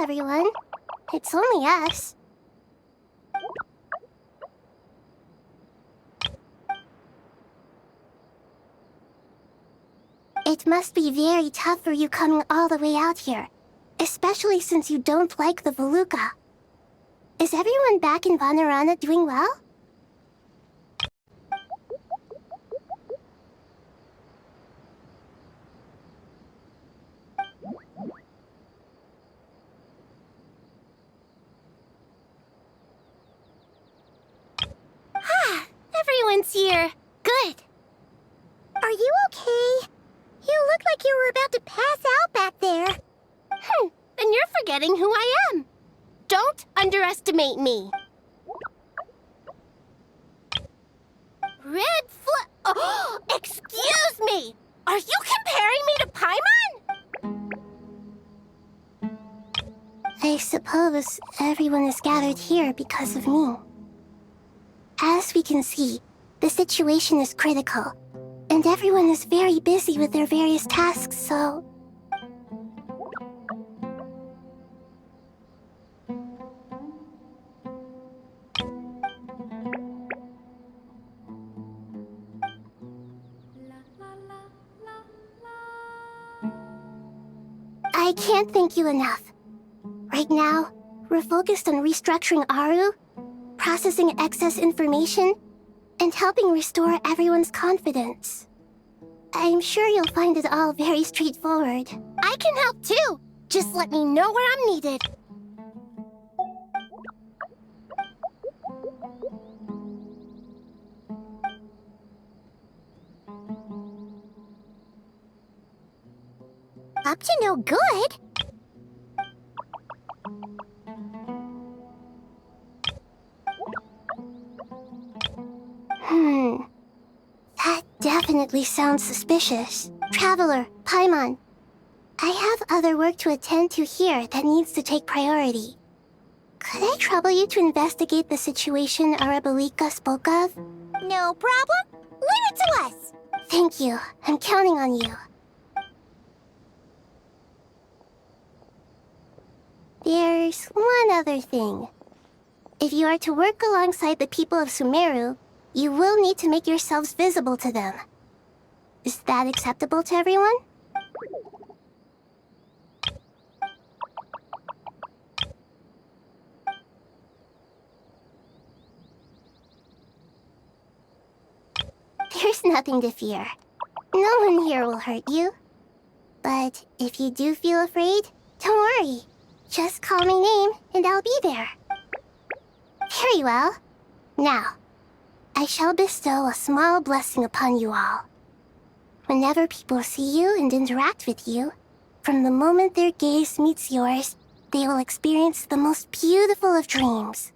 everyone. It's only us. It must be very tough for you coming all the way out here, especially since you don't like the Voluka. Is everyone back in Vanarana doing well? Everyone's here. Good. Are you okay? You look like you were about to pass out back there. Then you're forgetting who I am. Don't underestimate me. Oh, excuse me! Are you comparing me to Paimon? I suppose everyone is gathered here because of me. As we can see, the situation is critical, and everyone is very busy with their various tasks, so... I can't thank you enough. Right now, we're focused on restructuring Aru, processing excess information, and helping restore everyone's confidence. I'm sure you'll find it all very straightforward. I can help too! Just let me know where I'm needed. Up to no good? That definitely sounds suspicious. Traveler, Paimon, I have other work to attend to here that needs to take priority. Could I trouble you to investigate the situation Arabalika spoke of? No problem. Leave it to us. Thank you. I'm counting on you. There's one other thing. If you are to work alongside the people of Sumeru, you will need to make yourselves visible to them. Is that acceptable to everyone? There's nothing to fear. No one here will hurt you. But if you do feel afraid, don't worry. Just call my name and I'll be there. Very well. Now, I shall bestow a small blessing upon you all. Whenever people see you and interact with you, from the moment their gaze meets yours, they will experience the most beautiful of dreams.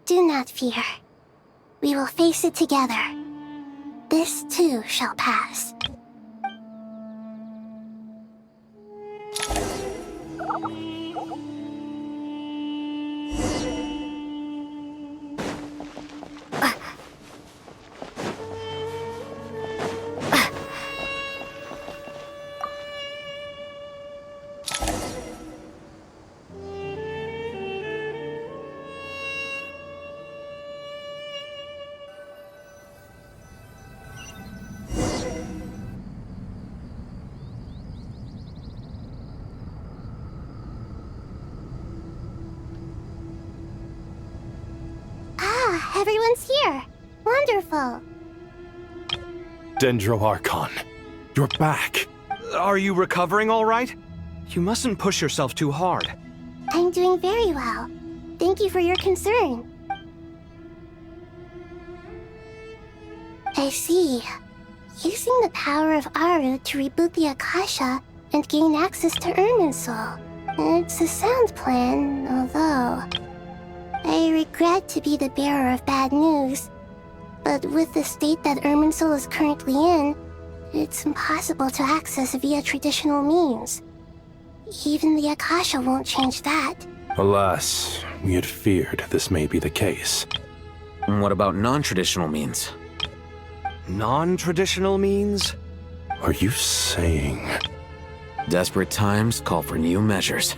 Do not fear. We will face it together. This too shall pass. Everyone's here. Wonderful. Dendro Archon, you're back. Are you recovering all right? You mustn't push yourself too hard. I'm doing very well. Thank you for your concern. I see. Using the power of Aru to reboot the Akasha and gain access to Irminsul. It's a sound plan, although... I regret to be the bearer of bad news, but with the state that Irminsul is currently in, it's impossible to access via traditional means. Even the Akasha won't change that. Alas, we had feared this may be the case. What about non-traditional means? Non-traditional means? Are you saying... Desperate times call for new measures.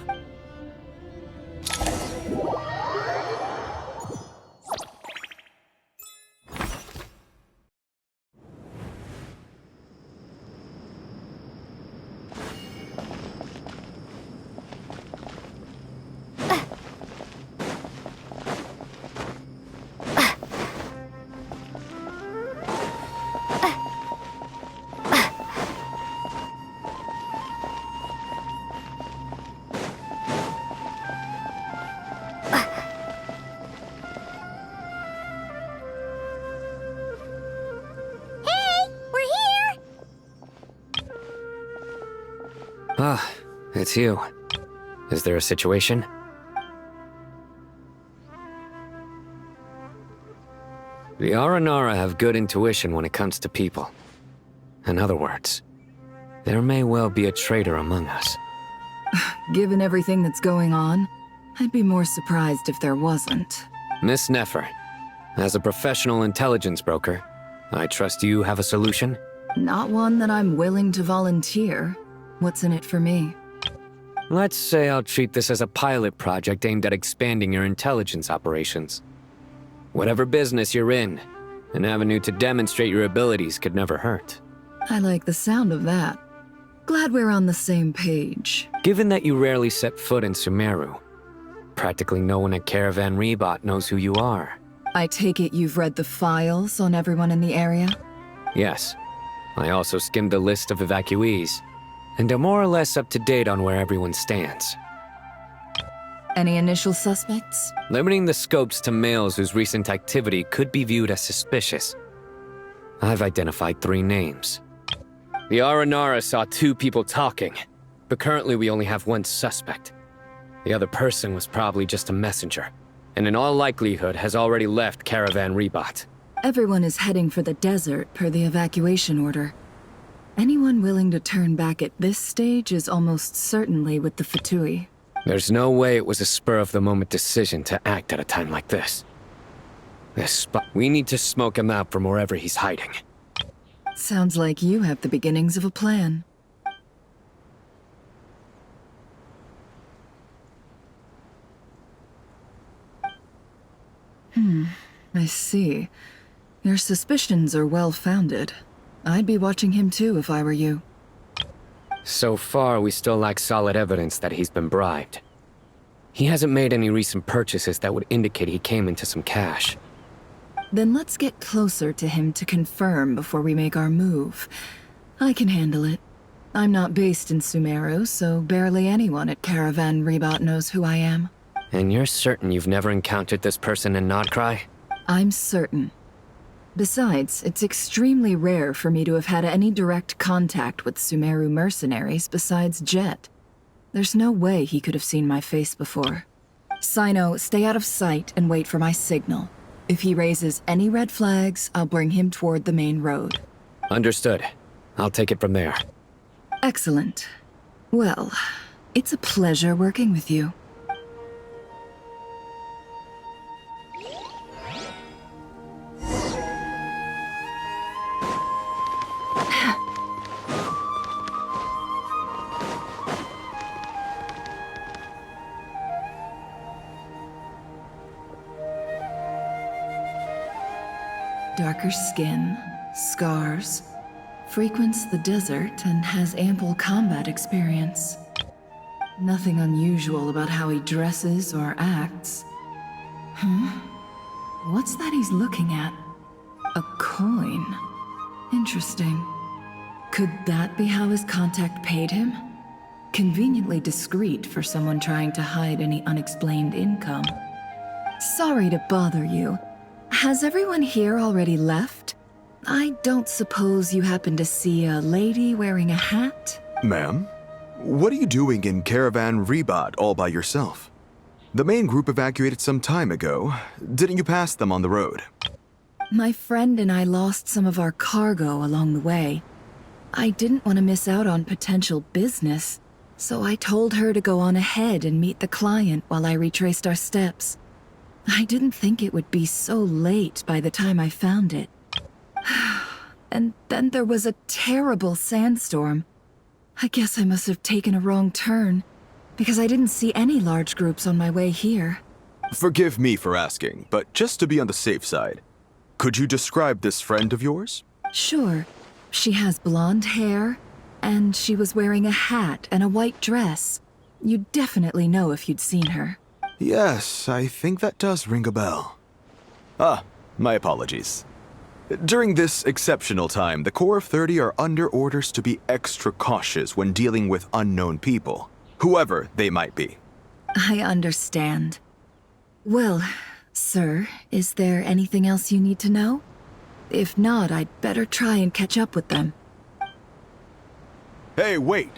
Ah, it's you. Is there a situation? The Aranara have good intuition when it comes to people. In other words, there may well be a traitor among us. Given everything that's going on, I'd be more surprised if there wasn't. Miss Nefer, as a professional intelligence broker, I trust you have a solution? Not one that I'm willing to volunteer. What's in it for me? Let's say I'll treat this as a pilot project aimed at expanding your intelligence operations. Whatever business you're in, an avenue to demonstrate your abilities could never hurt. I like the sound of that. Glad we're on the same page. Given that you rarely set foot in Sumeru, practically no one at Caravan Rebot knows who you are. I take it you've read the files on everyone in the area? Yes. I also skimmed the list of evacuees, and are more or less up to date on where everyone stands. Any initial suspects? Limiting the scopes to males whose recent activity could be viewed as suspicious. I've identified 3 names. The Aranara saw 2 people talking, but currently we only have 1 suspect. The other person was probably just a messenger, and in all likelihood has already left Caravan Rebot. Everyone is heading for the desert per the evacuation order. Anyone willing to turn back at this stage is almost certainly with the Fatui. There's no way it was a spur-of-the-moment decision to act at a time like this. We need to smoke him out from wherever he's hiding. Sounds like you have the beginnings of a plan. I see. Your suspicions are well-founded. I'd be watching him too if I were you. So far, we still lack solid evidence that he's been bribed. He hasn't made any recent purchases that would indicate he came into some cash. Then let's get closer to him to confirm before we make our move. I can handle it. I'm not based in Sumeru, so barely anyone at Caravan Rebot knows who I am. And you're certain you've never encountered this person in Nodcry? I'm certain. Besides, it's extremely rare for me to have had any direct contact with Sumeru mercenaries besides Jet. There's no way he could have seen my face before. Sino, stay out of sight and wait for my signal. If he raises any red flags, I'll bring him toward the main road. Understood. I'll take it from there. Excellent. Well, it's a pleasure working with you. Darker skin, scars, frequents the desert and has ample combat experience. Nothing unusual about how he dresses or acts. What's that he's looking at? A coin. Interesting. Could that be how his contact paid him? Conveniently discreet for someone trying to hide any unexplained income. Sorry to bother you. Has everyone here already left? I don't suppose you happen to see a lady wearing a hat? Ma'am, what are you doing in Caravan Rebat all by yourself? The main group evacuated some time ago. Didn't you pass them on the road? My friend and I lost some of our cargo along the way. I didn't want to miss out on potential business, so I told her to go on ahead and meet the client while I retraced our steps. I didn't think it would be so late by the time I found it. And then there was a terrible sandstorm. I guess I must have taken a wrong turn, because I didn't see any large groups on my way here. Forgive me for asking, but just to be on the safe side, could you describe this friend of yours? Sure. She has blonde hair, and she was wearing a hat and a white dress. You'd definitely know if you'd seen her. Yes, I think that does ring a bell. Ah, my apologies. During this exceptional time, the Core of 30 are under orders to be extra cautious when dealing with unknown people, whoever they might be. I understand. Well, sir, is there anything else you need to know? If not, I'd better try and catch up with them. Hey, wait!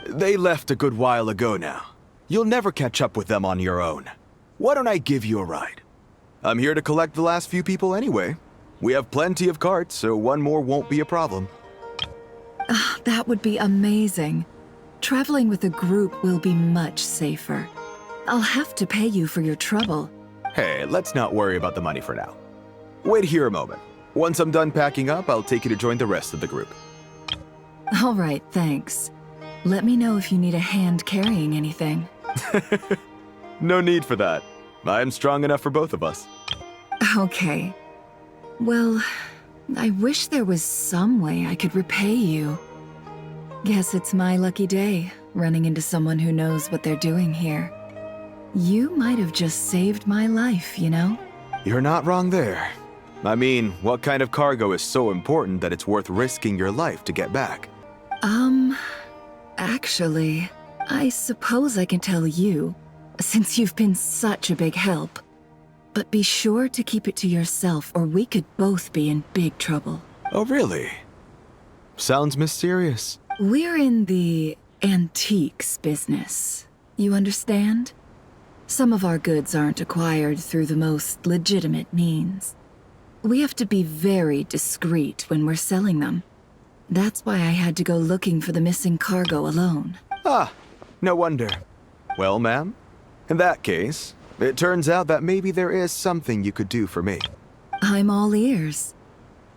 They left a good while ago now. You'll never catch up with them on your own. Why don't I give you a ride? I'm here to collect the last few people anyway. We have plenty of carts, so one more won't be a problem. That would be amazing. Traveling with a group will be much safer. I'll have to pay you for your trouble. Hey, let's not worry about the money for now. Wait here a moment. Once I'm done packing up, I'll take you to join the rest of the group. All right, thanks. Let me know if you need a hand carrying anything. No need for that. I'm strong enough for both of us. Okay. Well, I wish there was some way I could repay you. Guess it's my lucky day, running into someone who knows what they're doing here. You might have just saved my life, you know? You're not wrong there. I mean, what kind of cargo is so important that it's worth risking your life to get back? Actually, I suppose I can tell you, since you've been such a big help. But be sure to keep it to yourself, or we could both be in big trouble. Oh, really? Sounds mysterious. We're in the antiques business. You understand? Some of our goods aren't acquired through the most legitimate means. We have to be very discreet when we're selling them. That's why I had to go looking for the missing cargo alone. Ah, no wonder. Well, ma'am, in that case, it turns out that maybe there is something you could do for me. I'm all ears.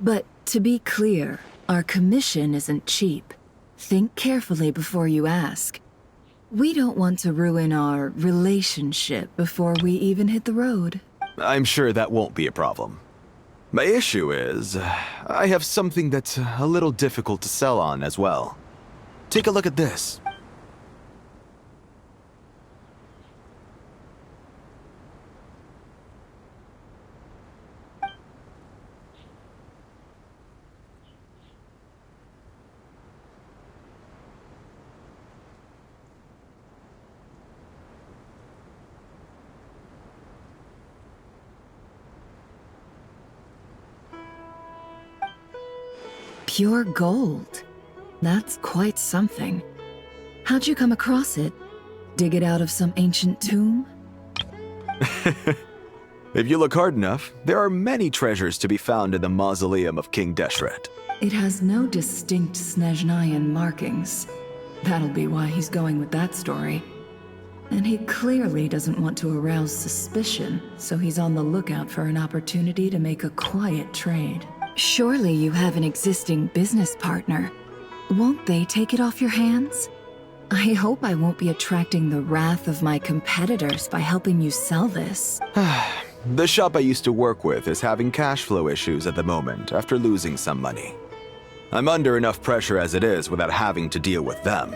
But to be clear, our commission isn't cheap. Think carefully before you ask. We don't want to ruin our relationship before we even hit the road. I'm sure that won't be a problem. My issue is, I have something that's a little difficult to sell on as well. Take a look at this. Pure gold. That's quite something. How'd you come across it? Dig it out of some ancient tomb? If you look hard enough, there are many treasures to be found in the mausoleum of King Deshret. It has no distinct Snezhnayan markings. That'll be why he's going with that story. And he clearly doesn't want to arouse suspicion, so he's on the lookout for an opportunity to make a quiet trade. Surely you have an existing business partner. Won't they take it off your hands? I hope I won't be attracting the wrath of my competitors by helping you sell this. The shop I used to work with is having cash flow issues at the moment after losing some money. I'm under enough pressure as it is without having to deal with them.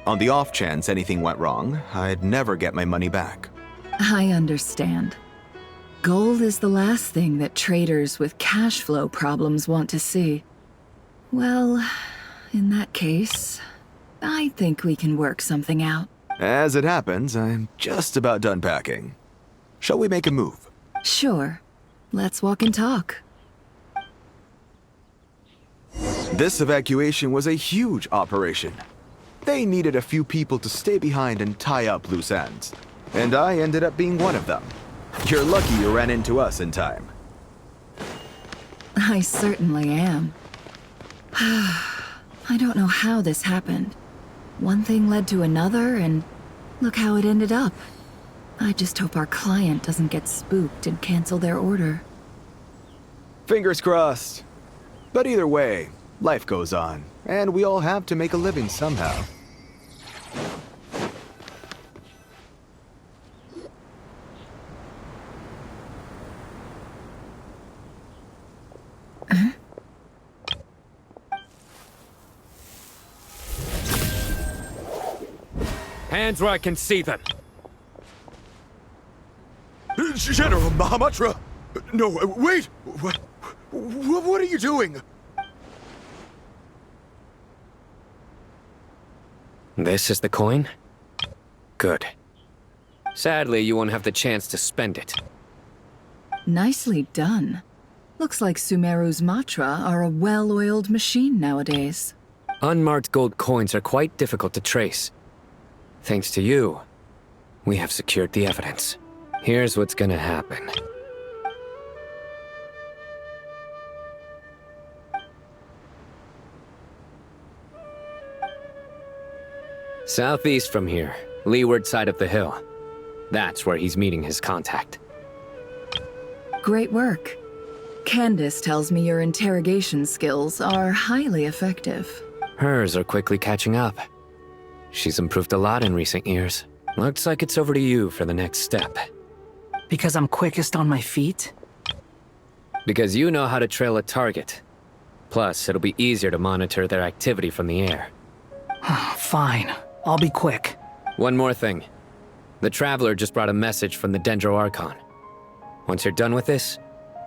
On the off chance anything went wrong, I'd never get my money back. I understand. Gold is the last thing that traders with cash flow problems want to see. Well, in that case, I think we can work something out. As it happens, I'm just about done packing. Shall we make a move? Sure. Let's walk and talk. This evacuation was a huge operation. They needed a few people to stay behind and tie up loose ends. And I ended up being one of them. You're lucky you ran into us in time. I certainly am. I don't know how this happened. One thing led to another, and look how it ended up. I just hope our client doesn't get spooked and cancel their order. Fingers crossed. But either way, life goes on, and we all have to make a living somehow. Hands where I can see them. General Mahamatra! No, wait! What are you doing? This is the coin? Good. Sadly, you won't have the chance to spend it. Nicely done. Looks like Sumeru's Matra are a well-oiled machine nowadays. Unmarked gold coins are quite difficult to trace. Thanks to you, we have secured the evidence. Here's what's gonna happen. Southeast from here, leeward side of the hill. That's where he's meeting his contact. Great work. Candace tells me your interrogation skills are highly effective. Hers are quickly catching up. She's improved a lot in recent years. Looks like it's over to you for the next step. Because I'm quickest on my feet? Because you know how to trail a target. Plus, it'll be easier to monitor their activity from the air. Fine. I'll be quick. One more thing. The Traveler just brought a message from the Dendro Archon. Once you're done with this,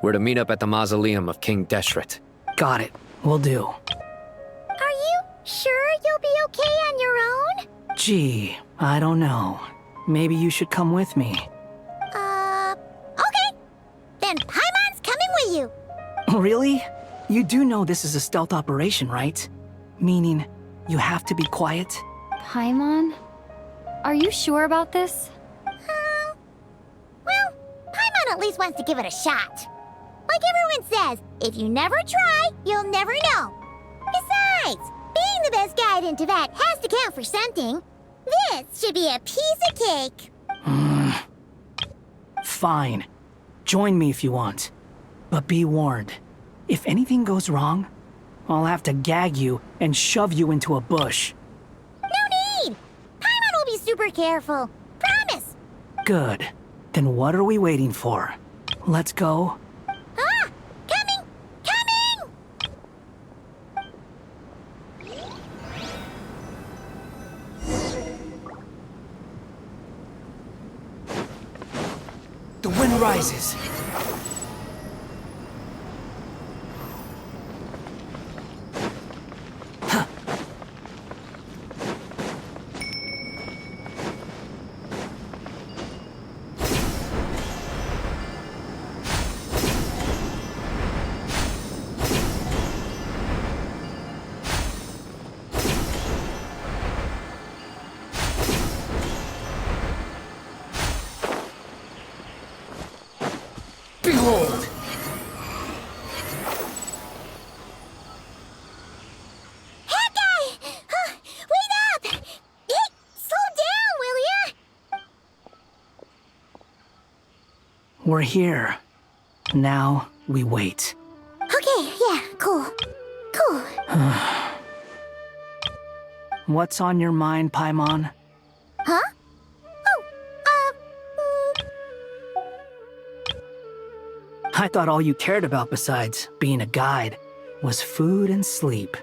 we're to meet up at the mausoleum of King Deshret. Got it. Will do. Are you sure you'll be okay on your own? Gee, I don't know. Maybe you should come with me. Okay. Then Paimon's coming with you. Really? You do know this is a stealth operation, right? Meaning, you have to be quiet? Paimon? Are you sure about this? Well, Paimon at least wants to give it a shot. Like everyone says, if you never try, you'll never know. Besides, being the best guide into that has to count for something. This should be a piece of cake. Fine. Join me if you want. But be warned. If anything goes wrong, I'll have to gag you and shove you into a bush. No need! Paimon will be super careful. Promise! Good. Then what are we waiting for? Let's go. Ah! Coming! Coming! The wind rises. Behold! Hawkeye! Wait up! Hey, slow down, will ya? We're here. Now we wait. Okay, yeah, cool. Cool. What's on your mind, Paimon? Huh? I thought all you cared about besides being a guide was food and sleep.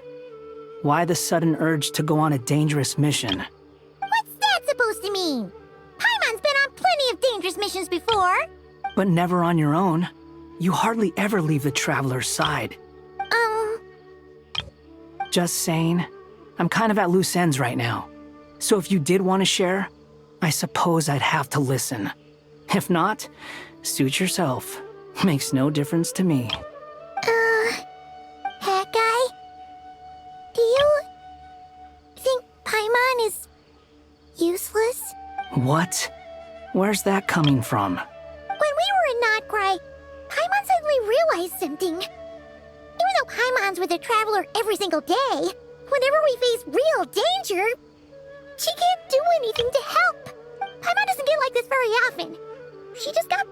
Why the sudden urge to go on a dangerous mission? What's that supposed to mean? Paimon's been on plenty of dangerous missions before. But never on your own. You hardly ever leave the Traveler's side. Just saying, I'm kind of at loose ends right now. So if you did want to share, I suppose I'd have to listen. If not, suit yourself. Makes no difference to me. Hat guy? Do you think Paimon is useless? What? Where's that coming from? When we were in Notcry, Paimon suddenly realized something. Even though Paimon's with the Traveler every single day, whenever we face real danger, she can't do anything to help. Paimon doesn't get like this very often. She just got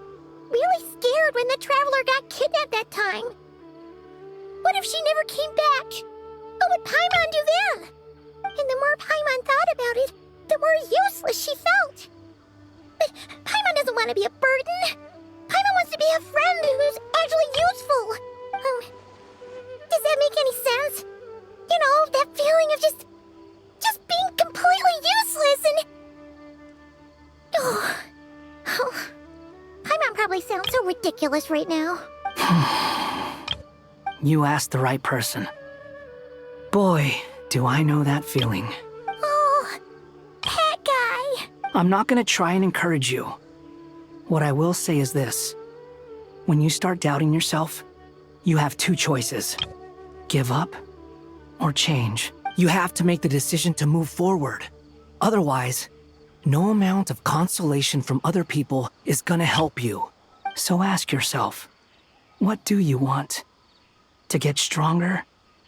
really scared when the Traveler got kidnapped that time. What if she never came back? What would Paimon do then? And the more Paimon thought about it, the more useless she felt. But Paimon doesn't want to be a burden. Paimon wants to be a friend who's actually useful. Does that make any sense? You know, that feeling of just being completely useless and... Oh, Paimon probably sounds so ridiculous right now. You asked the right person. Boy, do I know that feeling. Oh, that guy. I'm not gonna try and encourage you. What I will say is this. When you start doubting yourself, you have two choices. Give up or change. You have to make the decision to move forward. Otherwise, no amount of consolation from other people is gonna help you. So ask yourself, what do you want? To get stronger?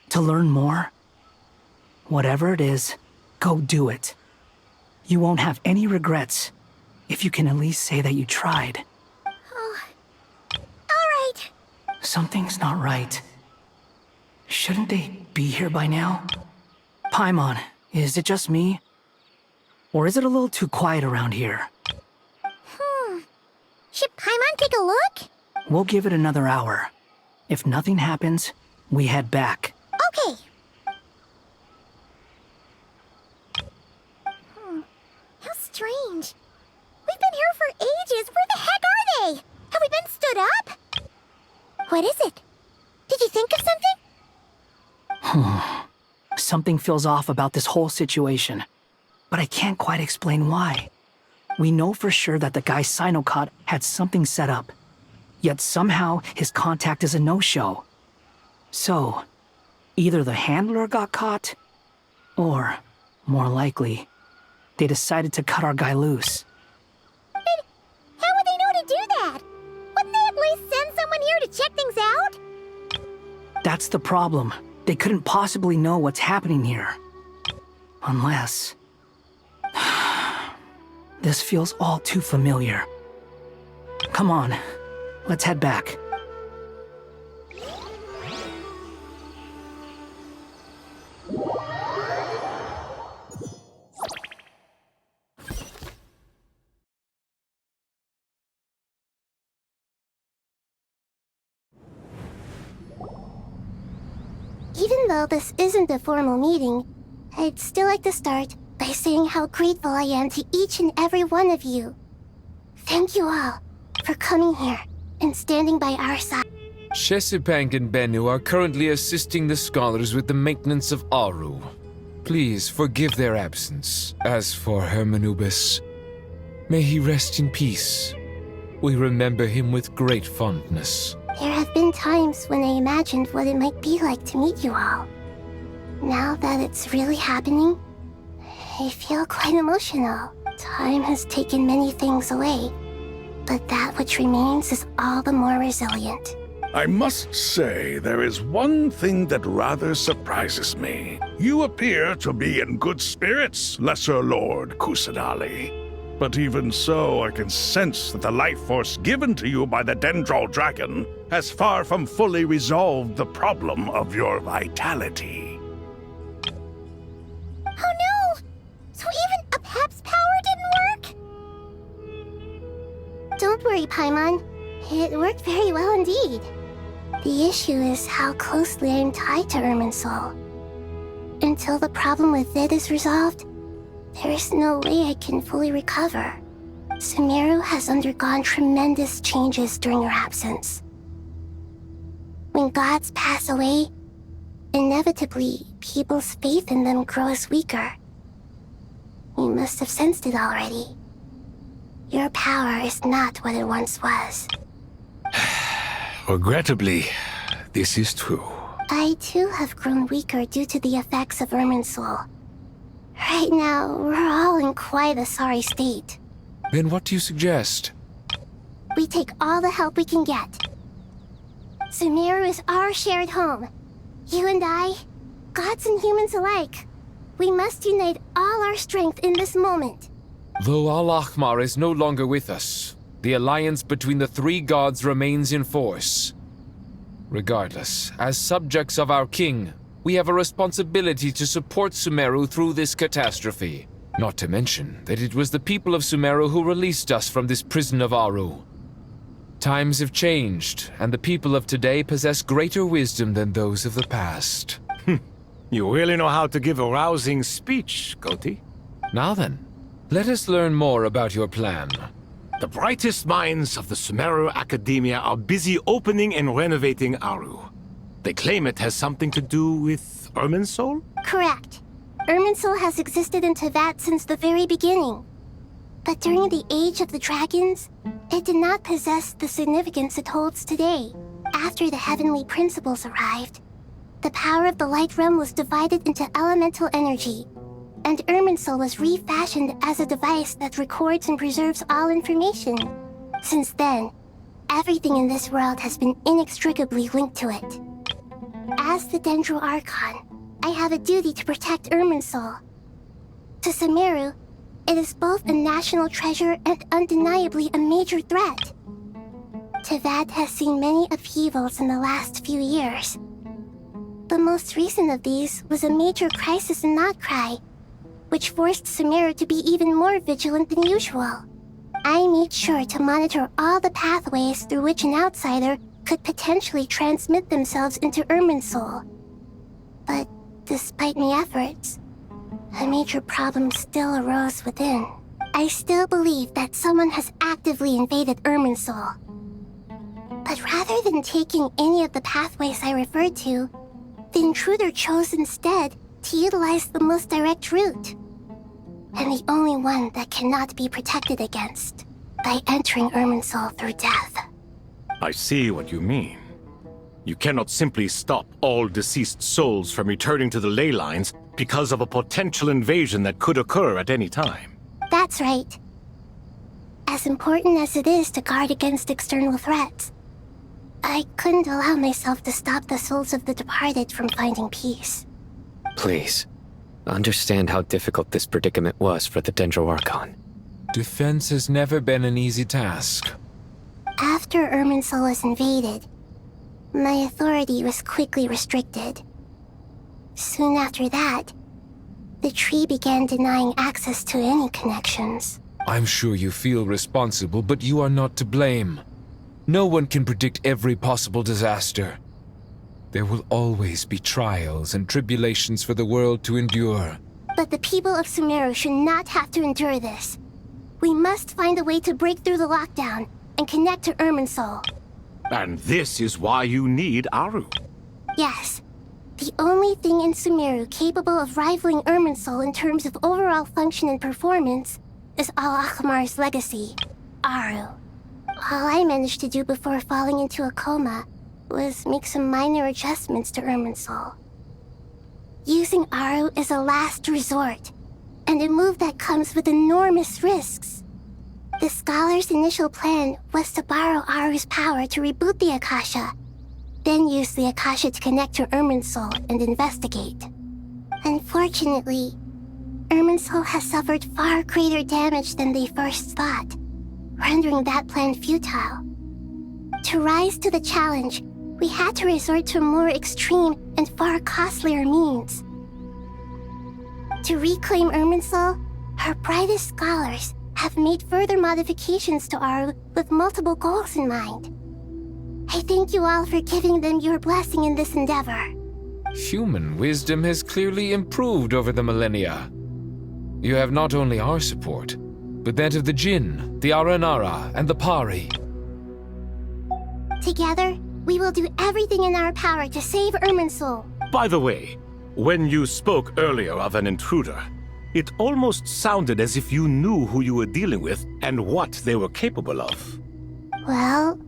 To learn more? Whatever it is, go do it. You won't have any regrets if you can at least say that you tried. Oh, all right. Something's not right. Shouldn't they be here by now? Paimon, is it just me? Or is it a little too quiet around here? Should Paimon take a look? We'll give it another hour. If nothing happens, we head back. Okay. How strange. We've been here for ages. Where the heck are they? Have we been stood up? What is it? Did you think of something? Something feels off about this whole situation, but I can't quite explain why. We know for sure that the guy Sinocot had something set up, yet somehow his contact is a no-show. So, either the handler got caught, or, more likely, they decided to cut our guy loose. But how would they know to do that? Wouldn't they at least send someone here to check things out? That's the problem. They couldn't possibly know what's happening here. Unless... This feels all too familiar. Come on, let's head back. Even though this isn't a formal meeting, I'd still like to start by saying how grateful I am to each and every one of you. Thank you all for coming here and standing by our side. Shesipank and Bennu are currently assisting the scholars with the maintenance of Aru. Please forgive their absence. As for Hermanubis, may he rest in peace. We remember him with great fondness. There have been times when I imagined what it might be like to meet you all. Now that it's really happening, I feel quite emotional. Time has taken many things away, but that which remains is all the more resilient. I must say, there is one thing that rather surprises me. You appear to be in good spirits, Lesser Lord Kusanali. But even so, I can sense that the life force given to you by the Dendro dragon has far from fully resolved the problem of your vitality. Oh no! So even a Pep's power didn't work? Don't worry, Paimon. It worked very well indeed. The issue is how closely I am tied to Irminsul. Until the problem with it is resolved, there is no way I can fully recover. Sumeru has undergone tremendous changes during your absence. When gods pass away, inevitably, people's faith in them grows weaker. You must have sensed it already. Your power is not what it once was. Regrettably, this is true. I too have grown weaker due to the effects of Irminsul. Right now, we're all in quite a sorry state. Then what do you suggest? We take all the help we can get. Sumeru is our shared home. You and I, gods and humans alike. We must unite all our strength in this moment. Though Al-Ahmar is no longer with us, the alliance between the three gods remains in force. Regardless, as subjects of our king, we have a responsibility to support Sumeru through this catastrophe. Not to mention that it was the people of Sumeru who released us from this prison of Aru. Times have changed, and the people of today possess greater wisdom than those of the past. You really know how to give a rousing speech, Goti. Now then, let us learn more about your plan. The brightest minds of the Sumeru Academia are busy opening and renovating Aru. They claim it has something to do with Irminsul? Correct. Irminsul has existed in Teyvat since the very beginning. But during the Age of the Dragons, it did not possess the significance it holds today. After the heavenly principles arrived, the power of the Light Realm was divided into elemental energy, and Irminsul was refashioned as a device that records and preserves all information. Since then, everything in this world has been inextricably linked to it. As the Dendro Archon, I have a duty to protect Irminsul. To Sumeru, it is both a national treasure and undeniably a major threat. Teyvat has seen many upheavals in the last few years. The most recent of these was a major crisis in Notcry, which forced Sumeru to be even more vigilant than usual. I made sure to monitor all the pathways through which an outsider could potentially transmit themselves into Irminsul. But despite my efforts, a major problem still arose within. I still believe that someone has actively invaded Irminsul. But rather than taking any of the pathways I referred to, the intruder chose instead to utilize the most direct route, and the only one that cannot be protected against, by entering Irminsul through death. I see what you mean. You cannot simply stop all deceased souls from returning to the ley lines because of a potential invasion that could occur at any time. That's right. As important as it is to guard against external threats, I couldn't allow myself to stop the souls of the departed from finding peace. Please, understand how difficult this predicament was for the Dendro Archon. Defense has never been an easy task. After Irminsul was invaded, my authority was quickly restricted. Soon after that, the tree began denying access to any connections. I'm sure you feel responsible, but you are not to blame. No one can predict every possible disaster. There will always be trials and tribulations for the world to endure. But the people of Sumeru should not have to endure this. We must find a way to break through the lockdown and connect to Irminsul. And this is why you need Aru. Yes. The only thing in Sumeru capable of rivaling Irminsul in terms of overall function and performance is Al-Ahmar's legacy, Aru. All I managed to do before falling into a coma was make some minor adjustments to Irminsul. Using Aru is a last resort, and a move that comes with enormous risks. The scholar's initial plan was to borrow Aru's power to reboot the Akasha, then use the Akasha to connect to Irminsul and investigate. Unfortunately, Irminsul has suffered far greater damage than they first thought, rendering that plan futile. To rise to the challenge, we had to resort to more extreme and far costlier means. To reclaim Irminsul, our brightest scholars have made further modifications to Aru with multiple goals in mind. I thank you all for giving them your blessing in this endeavor. Human wisdom has clearly improved over the millennia. You have not only our support, but that of the Jinn, the Aranara, and the Pari. Together, we will do everything in our power to save Irminsul. By the way, when you spoke earlier of an intruder, It almost sounded as if you knew who you were dealing with and what they were capable of. Well,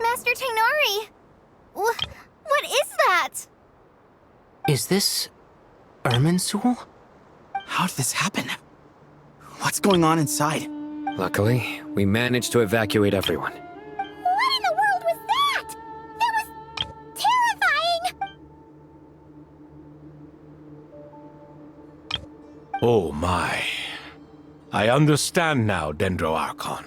Master Tainari! What is that? Is this Irminsul? How did this happen? What's going on inside? Luckily, we managed to evacuate everyone. What in the world was that? That was terrifying! Oh my. I understand now, Dendro Archon.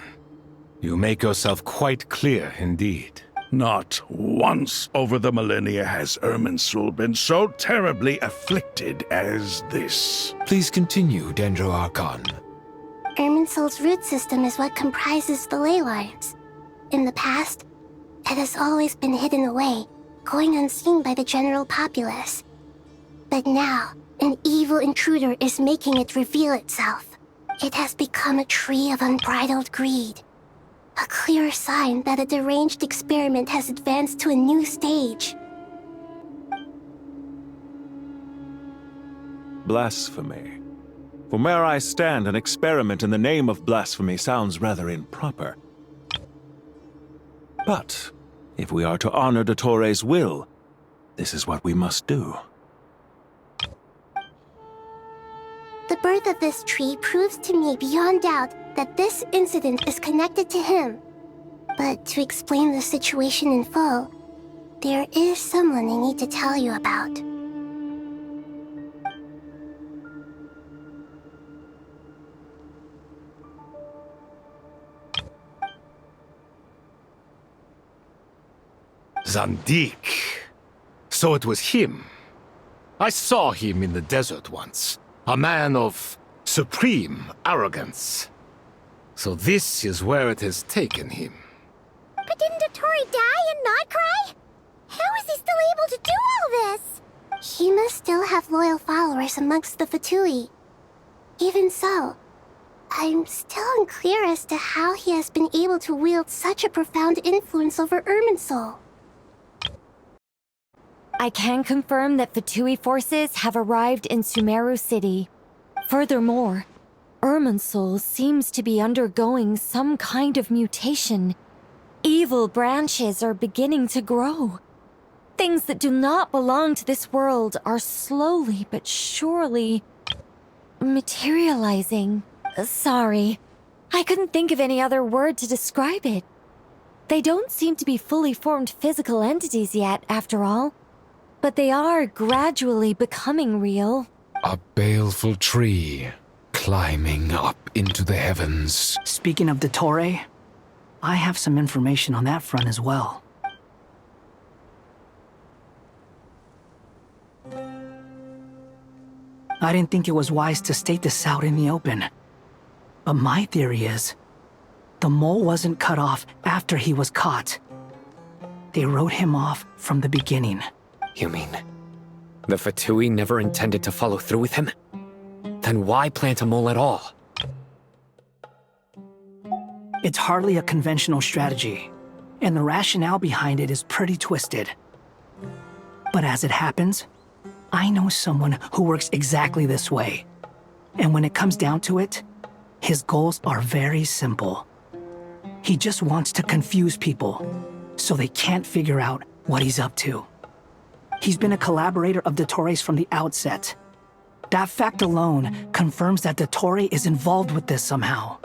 You make yourself quite clear indeed. Not once over the millennia has Irminsul been so terribly afflicted as this. Please continue, Dendro Archon. Irminsul's root system is what comprises the ley lines. In the past, it has always been hidden away, going unseen by the general populace. But now, an evil intruder is making it reveal itself. It has become a tree of unbridled greed. A clear sign that a deranged experiment has advanced to a new stage. Blasphemy. From where I stand, an experiment in the name of blasphemy sounds rather improper. But, if we are to honor Dottore will, this is what we must do. The birth of this tree proves to me beyond doubt that this incident is connected to him. But to explain the situation in full, there is someone I need to tell you about. Zandik. So it was him. I saw him in the desert once. A man of supreme arrogance. So this is where it has taken him. But didn't Dottore die and not cry? How is he still able to do all this? He must still have loyal followers amongst the Fatui. Even so, I'm still unclear as to how he has been able to wield such a profound influence over Irminsul. I can confirm that Fatui forces have arrived in Sumeru City. Furthermore, Irminsul seems to be undergoing some kind of mutation. Evil branches are beginning to grow. Things that do not belong to this world are slowly but surely materializing. Sorry, I couldn't think of any other word to describe it. They don't seem to be fully formed physical entities yet, after all. But they are gradually becoming real. A baleful tree climbing up into the heavens. Speaking of Dottore, I have some information on that front as well. I didn't think it was wise to state this out in the open. But my theory is, the mole wasn't cut off after he was caught. They wrote him off from the beginning. You mean, the Fatui never intended to follow through with him? Then why plant a mole at all? It's hardly a conventional strategy, and the rationale behind it is pretty twisted. But as it happens, I know someone who works exactly this way. And when it comes down to it, his goals are very simple. He just wants to confuse people, so they can't figure out what he's up to. He's been a collaborator of Dottore from the outset. That fact alone confirms that Dottore is involved with this somehow.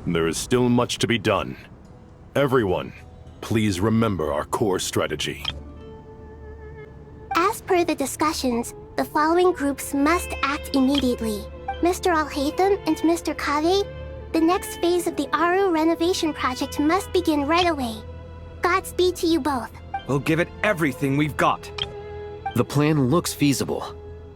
There is still much to be done. Everyone, please remember our core strategy. As per the discussions, the following groups must act immediately. Mr. Alhaitham and Mr. Kave, the next phase of the Aru renovation project must begin right away. Godspeed to you both. We'll give it everything we've got. The plan looks feasible,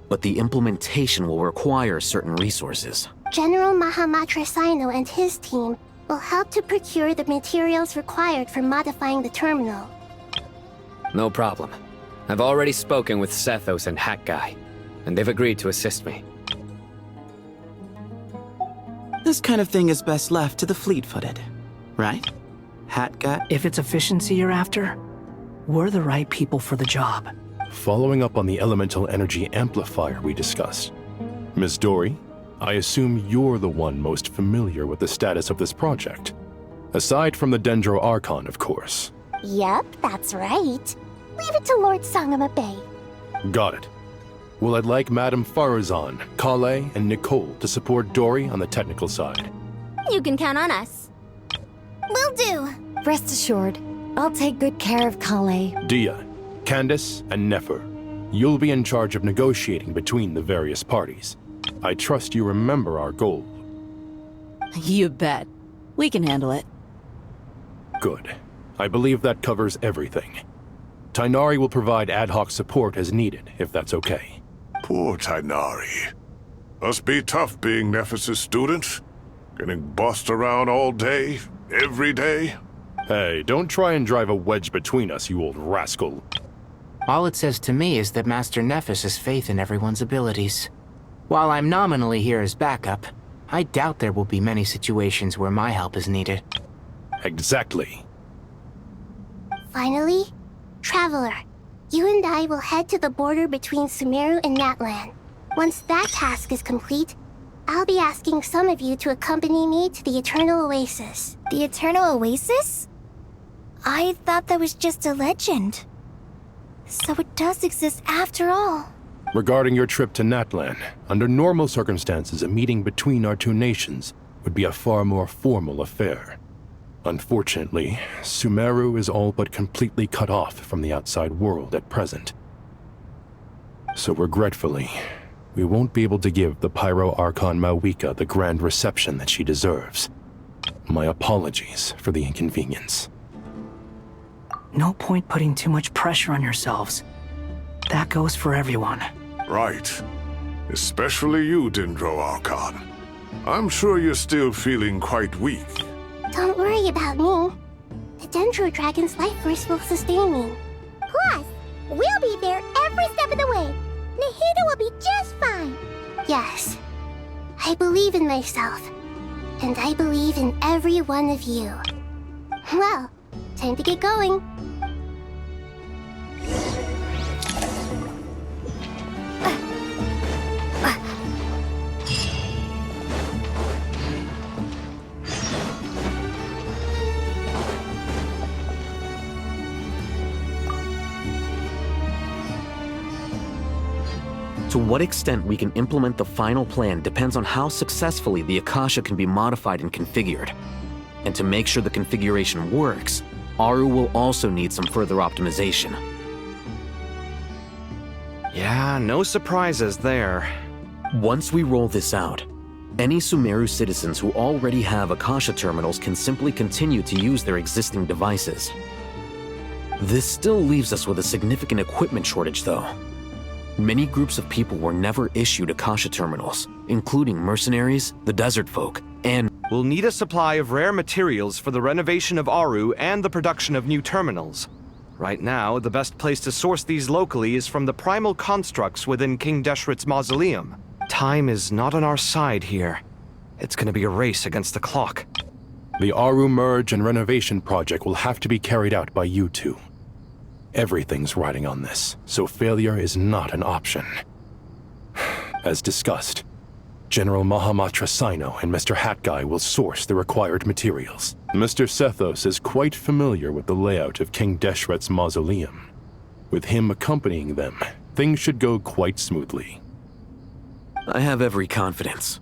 but the implementation will require certain resources. General Mahamatra Sino and his team will help to procure the materials required for modifying the terminal. No problem. I've already spoken with Sethos and Hat Guy, and they've agreed to assist me. This kind of thing is best left to the fleet-footed, right? Hat Guy? If it's efficiency you're after, we're the right people for the job. Following up on the elemental energy amplifier we discussed, Ms. Dory, I assume you're the one most familiar with the status of this project. Aside from the Dendro Archon, of course. Yep, that's right. Leave it to Lord Sangama Bay. Got it. Well, I'd like Madame Farazan, Kale, and Nicole to support Dory on the technical side. You can count on us. Will do. Rest assured, I'll take good care of Kale. Dia, Candace, and Nefer, you'll be in charge of negotiating between the various parties. I trust you remember our goal. You bet. We can handle it. Good. I believe that covers everything. Tainari will provide ad hoc support as needed, if that's okay. Poor Tainari. Must be tough being Nephis' student. Getting bossed around all day, every day. Hey, don't try and drive a wedge between us, you old rascal. All it says to me is that Master Nephis has faith in everyone's abilities. While I'm nominally here as backup, I doubt there will be many situations where my help is needed. Exactly. Finally, Traveler, you and I will head to the border between Sumeru and Natlan. Once that task is complete, I'll be asking some of you to accompany me to the Eternal Oasis. The Eternal Oasis? I thought that was just a legend. So it does exist after all. Regarding your trip to Natlan, under normal circumstances, a meeting between our two nations would be a far more formal affair. Unfortunately, Sumeru is all but completely cut off from the outside world at present. So regretfully, we won't be able to give the Pyro Archon Mawika the grand reception that she deserves. My apologies for the inconvenience. No point putting too much pressure on yourselves. That goes for everyone. Right. Especially you, Dendro Archon. I'm sure you're still feeling quite weak. Don't worry about me. The Dendro Dragon's life force will sustain me. Plus, we'll be there every step of the way. Nahida will be just fine. Yes. I believe in myself. And I believe in every one of you. Well, time to get going. To what extent we can implement the final plan depends on how successfully the Akasha can be modified and configured. And to make sure the configuration works, Aru will also need some further optimization. Yeah, no surprises there. Once we roll this out, Any Sumeru citizens who already have Akasha terminals can simply continue to use their existing devices. This still leaves us with a significant equipment shortage, though. Many groups of people were never issued Akasha terminals, including mercenaries, the desert folk, and... We'll need a supply of rare materials for the renovation of Aru and the production of new terminals. Right now, the best place to source these locally is from the primal constructs within King Deshret's mausoleum. Time is not on our side here. It's gonna be a race against the clock. The Aru merge and renovation project will have to be carried out by you two. Everything's riding on this, so failure is not an option. As discussed, General Mahamatra Sino and Mr. Hat Guy will source the required materials. Mr. Sethos is quite familiar with the layout of King Deshret's mausoleum. With him accompanying them, things should go quite smoothly. I have every confidence.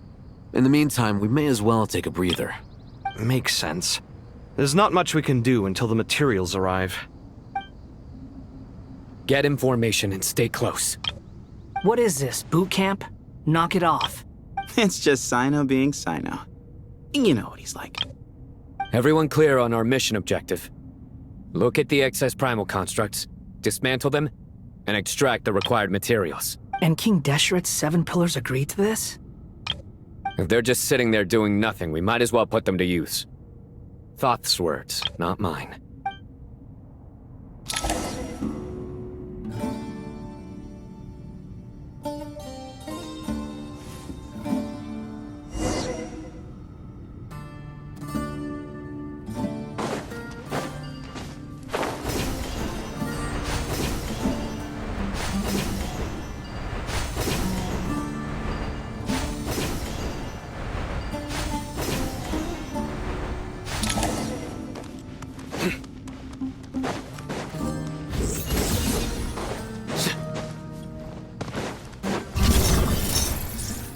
In the meantime, we may as well take a breather. Makes sense. There's not much we can do until the materials arrive. Get information and stay close. What is this, boot camp? Knock it off. It's just Sino being Sino. You know what he's like. Everyone clear on our mission objective. Look at the excess primal constructs, dismantle them, and extract the required materials. And King Deshret's 7 pillars agreed to this? If they're just sitting there doing nothing, we might as well put them to use. Thoth's words, not mine.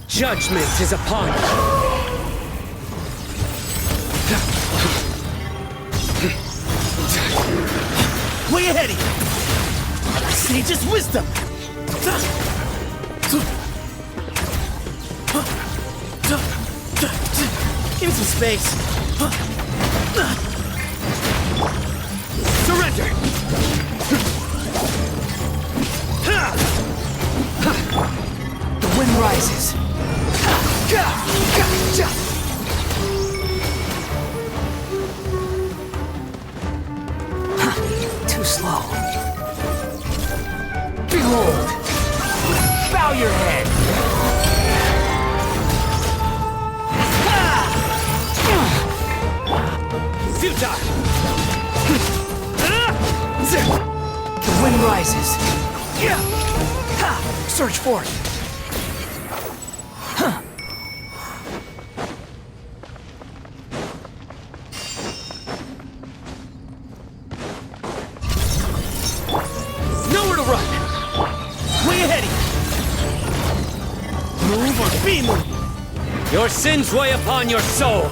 Judgment is upon you. Way ahead of you! Sage's wisdom! Give me some space. Surrender! The wind rises. Too slow. Behold! Bow your head! Futile! The wind rises. Search for it. Nowhere to run! Way ahead of you! Move or be moved! Your sins weigh upon your soul!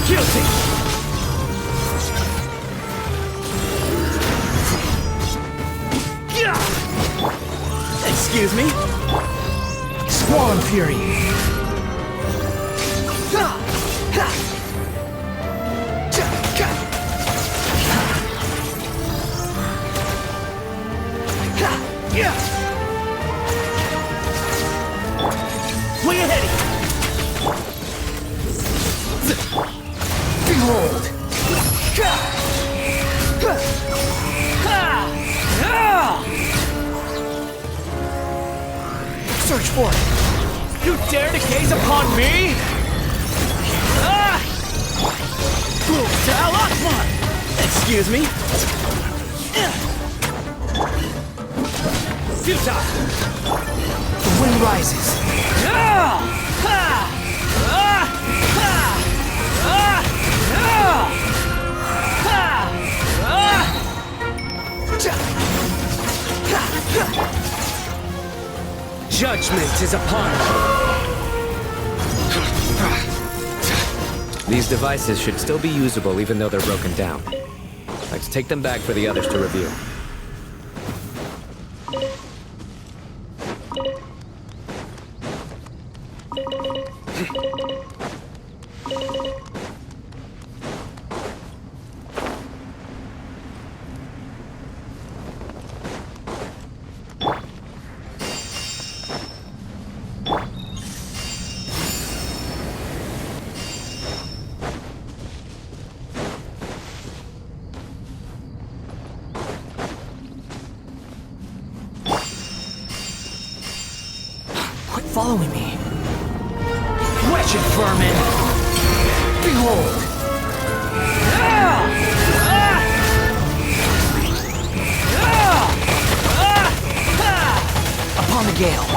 Guilty! Excuse me? Squall Fury! Way ahead of you! Behold! Search for it! You dare to gaze upon me? Fools to Al-Akbar! Excuse me? Futile! The wind rises. Judgment is upon you. These devices should still be usable even though they're broken down. Let's take them back for the others to review. Quit following me. Wretched vermin! Behold! Upon the gale.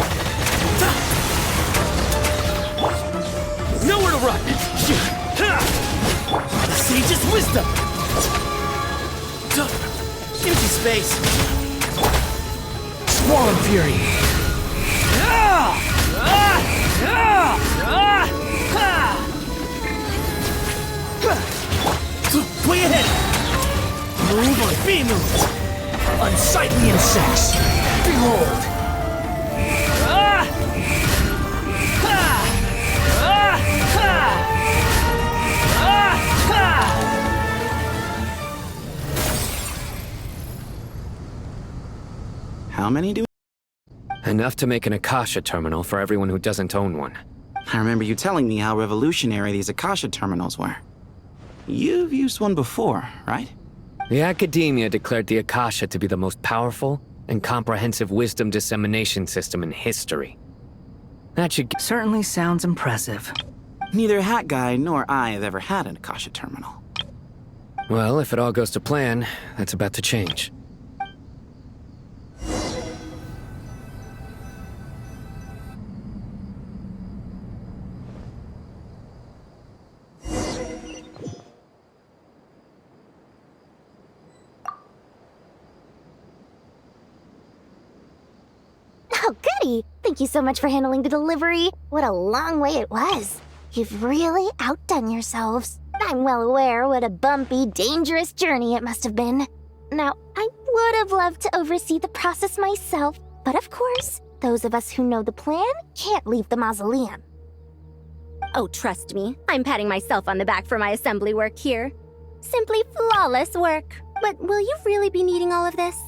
Nowhere to run! Sage's wisdom! Empty space! Squall and fury! Way ahead! Move or be moved! Unsightly insects! Behold! How many do? Enough to make an Akasha terminal for everyone who doesn't own one. I remember you telling me how revolutionary these Akasha terminals were. You've used one before, right? The Academia declared the Akasha to be the most powerful and comprehensive wisdom dissemination system in history. That should certainly sounds impressive. Neither Hat Guy nor I have ever had an Akasha terminal. Well, if it all goes to plan, that's about to change. Oh, goody! Thank you so much for handling the delivery. What a long way it was. You've really outdone yourselves. I'm well aware what a bumpy, dangerous journey it must have been. Now, I would have loved to oversee the process myself, but of course, those of us who know the plan can't leave the mausoleum. Oh, trust me, I'm patting myself on the back for my assembly work here. Simply flawless work. But will you really be needing all of this?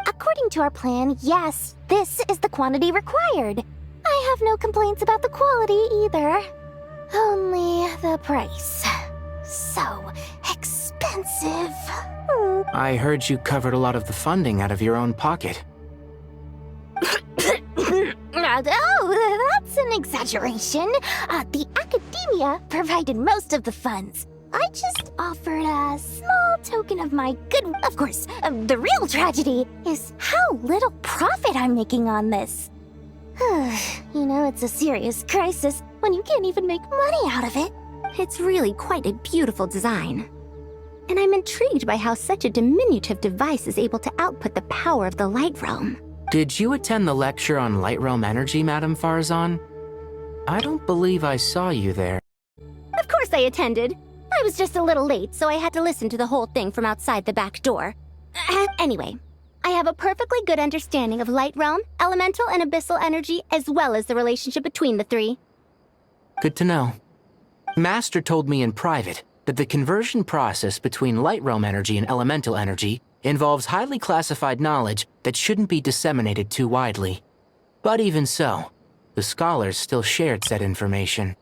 According to our plan, yes, this is the quantity required. I have no complaints about the quality either. Only the price. So expensive. I heard you covered a lot of the funding out of your own pocket. Oh, that's an exaggeration. The Academia provided most of the funds. I just offered a small token of my good... Of course, the real tragedy is how little profit I'm making on this. You know, it's a serious crisis when you can't even make money out of it. It's really quite a beautiful design. And I'm intrigued by how such a diminutive device is able to output the power of the Light Realm. Did you attend the lecture on Light Realm energy, Madame Farzan? I don't believe I saw you there. Of course I attended. I was just a little late, so I had to listen to the whole thing from outside the back door. Anyway, I have a perfectly good understanding of Light Realm, elemental and abyssal energy, as well as the relationship between the three. Good to know. Master told me in private that the conversion process between Light Realm energy and elemental energy involves highly classified knowledge that shouldn't be disseminated too widely. But even so, the scholars still shared said information.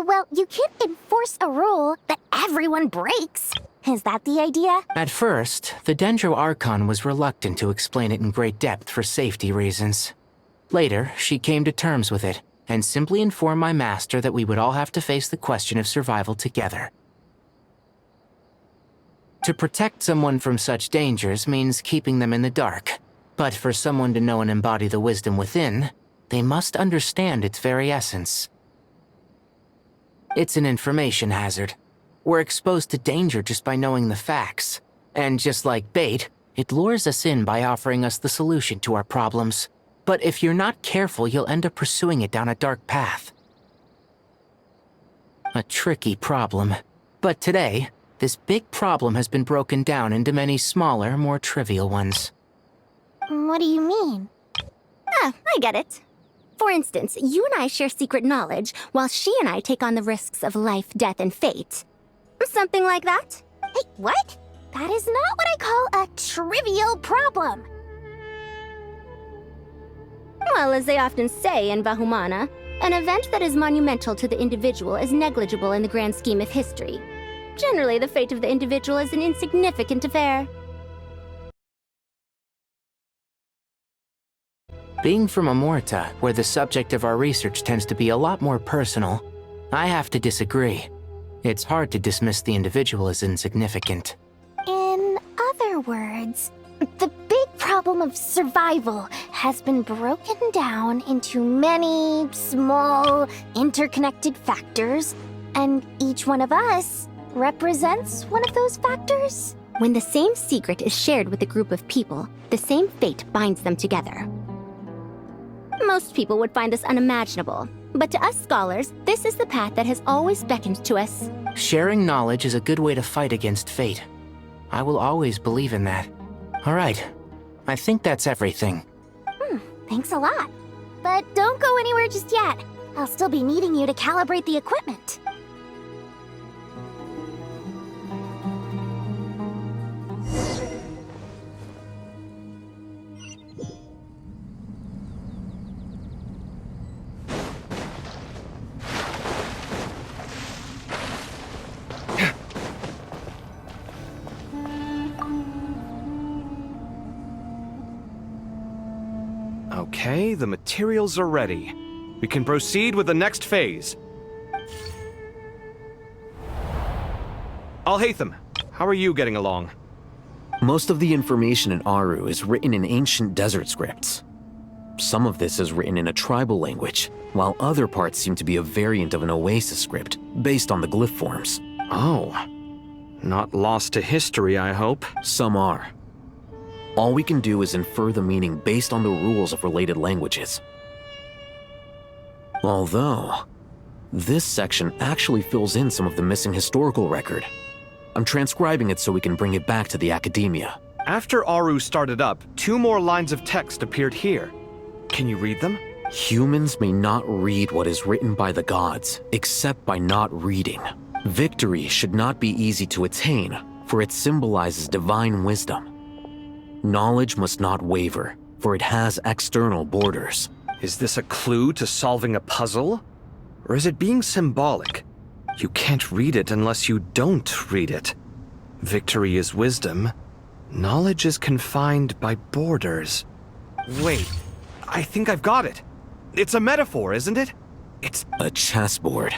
Well, you can't enforce a rule that everyone breaks. Is that the idea? At first, the Dendro Archon was reluctant to explain it in great depth for safety reasons. Later, she came to terms with it, and simply informed my master that we would all have to face the question of survival together. To protect someone from such dangers means keeping them in the dark. But for someone to know and embody the wisdom within, they must understand its very essence. It's an information hazard. We're exposed to danger just by knowing the facts. And just like bait, it lures us in by offering us the solution to our problems. But if you're not careful, you'll end up pursuing it down a dark path. A tricky problem. But today, this big problem has been broken down into many smaller, more trivial ones. What do you mean? Ah, I get it. For instance, you and I share secret knowledge, while she and I take on the risks of life, death, and fate. Something like that? Hey, what? That is not what I call a trivial problem. Well, as they often say in Bahumana, an event that is monumental to the individual is negligible in the grand scheme of history. Generally, the fate of the individual is an insignificant affair. Being from Amorta, where the subject of our research tends to be a lot more personal, I have to disagree. It's hard to dismiss the individual as insignificant. In other words, the big problem of survival has been broken down into many small, interconnected factors, and each one of us represents one of those factors? When the same secret is shared with a group of people, the same fate binds them together. Most people would find this unimaginable, but to us scholars, this is the path that has always beckoned to us. Sharing knowledge is a good way to fight against fate. I will always believe in that. All right, I think that's everything. Thanks a lot. But don't go anywhere just yet. I'll still be needing you to calibrate the equipment. Okay, the materials are ready. We can proceed with the next phase. Alhaitham, how are you getting along? Most of the information in Aru is written in ancient desert scripts. Some of this is written in a tribal language, while other parts seem to be a variant of an Oasis script, based on the glyph forms. Oh. Not lost to history, I hope. Some are. All we can do is infer the meaning based on the rules of related languages. Although, this section actually fills in some of the missing historical record. I'm transcribing it so we can bring it back to the academia. After Aru started up, 2 more lines of text appeared here. Can you read them? Humans may not read what is written by the gods, except by not reading. Victory should not be easy to attain, for it symbolizes divine wisdom. Knowledge must not waver, for it has external borders. Is this a clue to solving a puzzle? Or is it being symbolic? You can't read it unless you don't read it. Victory is wisdom. Knowledge is confined by borders. Wait, I think I've got it. It's a metaphor, isn't it? It's a chessboard.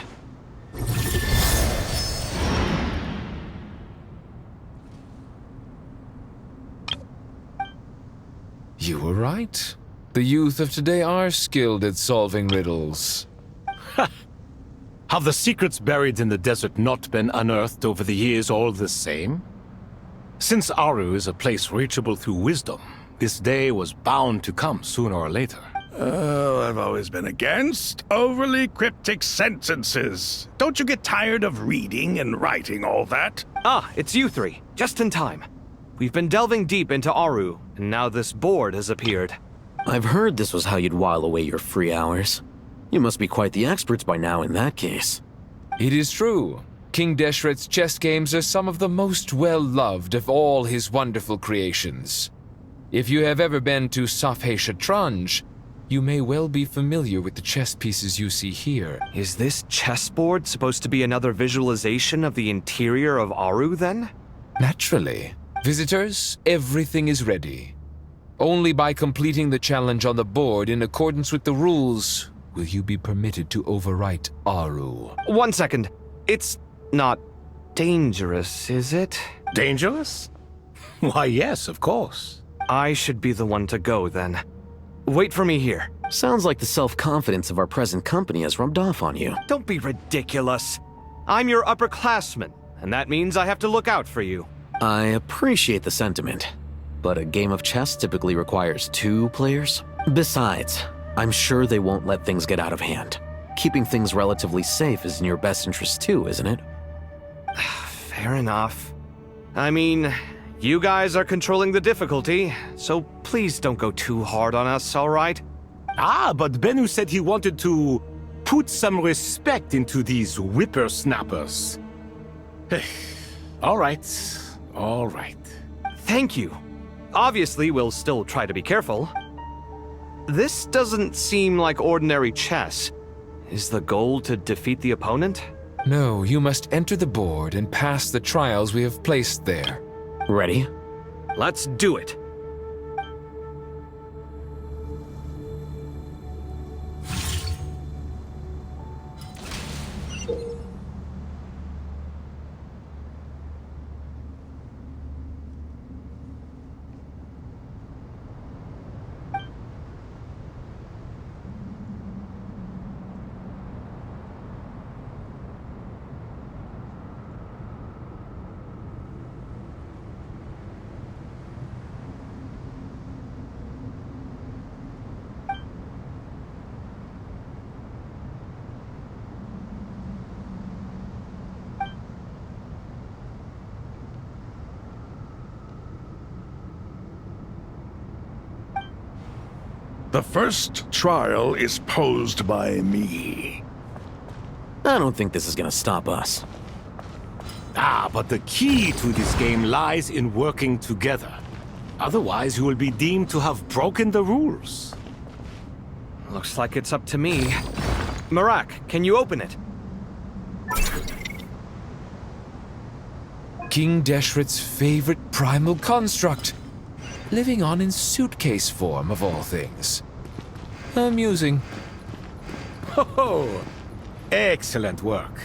You were right. The youth of today are skilled at solving riddles. Have the secrets buried in the desert not been unearthed over the years all the same? Since Aru is a place reachable through wisdom, this day was bound to come sooner or later. Oh, I've always been against overly cryptic sentences. Don't you get tired of reading and writing all that? Ah, it's you 3. Just in time. We've been delving deep into Aru, and now this board has appeared. I've heard this was how you'd while away your free hours. You must be quite the experts by now in that case. It is true. King Deshret's chess games are some of the most well-loved of all his wonderful creations. If you have ever been to Safhe Shatranj, you may well be familiar with the chess pieces you see here. Is this chessboard supposed to be another visualization of the interior of Aru, then? Naturally. Visitors, everything is ready. Only by completing the challenge on the board in accordance with the rules will you be permitted to overwrite Aru. 1 second. It's not dangerous, is it? Dangerous? Why, yes, of course. I should be the one to go, then. Wait for me here. Sounds like the self-confidence of our present company has rubbed off on you. Don't be ridiculous. I'm your upperclassman, and that means I have to look out for you. I appreciate the sentiment, but a game of chess typically requires 2 players. Besides, I'm sure they won't let things get out of hand. Keeping things relatively safe is in your best interest too, isn't it? Fair enough. I mean, you guys are controlling the difficulty, so please don't go too hard on us, alright? Ah, but Bennu said he wanted to put some respect into these whippersnappers. All right, all right. Thank you. Obviously, we'll still try to be careful. This doesn't seem like ordinary chess. Is the goal to defeat the opponent? No, you must enter the board and pass the trials we have placed there. Ready? Let's do it. The first trial is posed by me. I don't think this is gonna stop us. Ah, but the key to this game lies in working together. Otherwise, you will be deemed to have broken the rules. Looks like it's up to me. Marak, can you open it? King Deshret's favorite primal construct. Living on in suitcase form, of all things. Amusing. Ho-ho! Excellent work.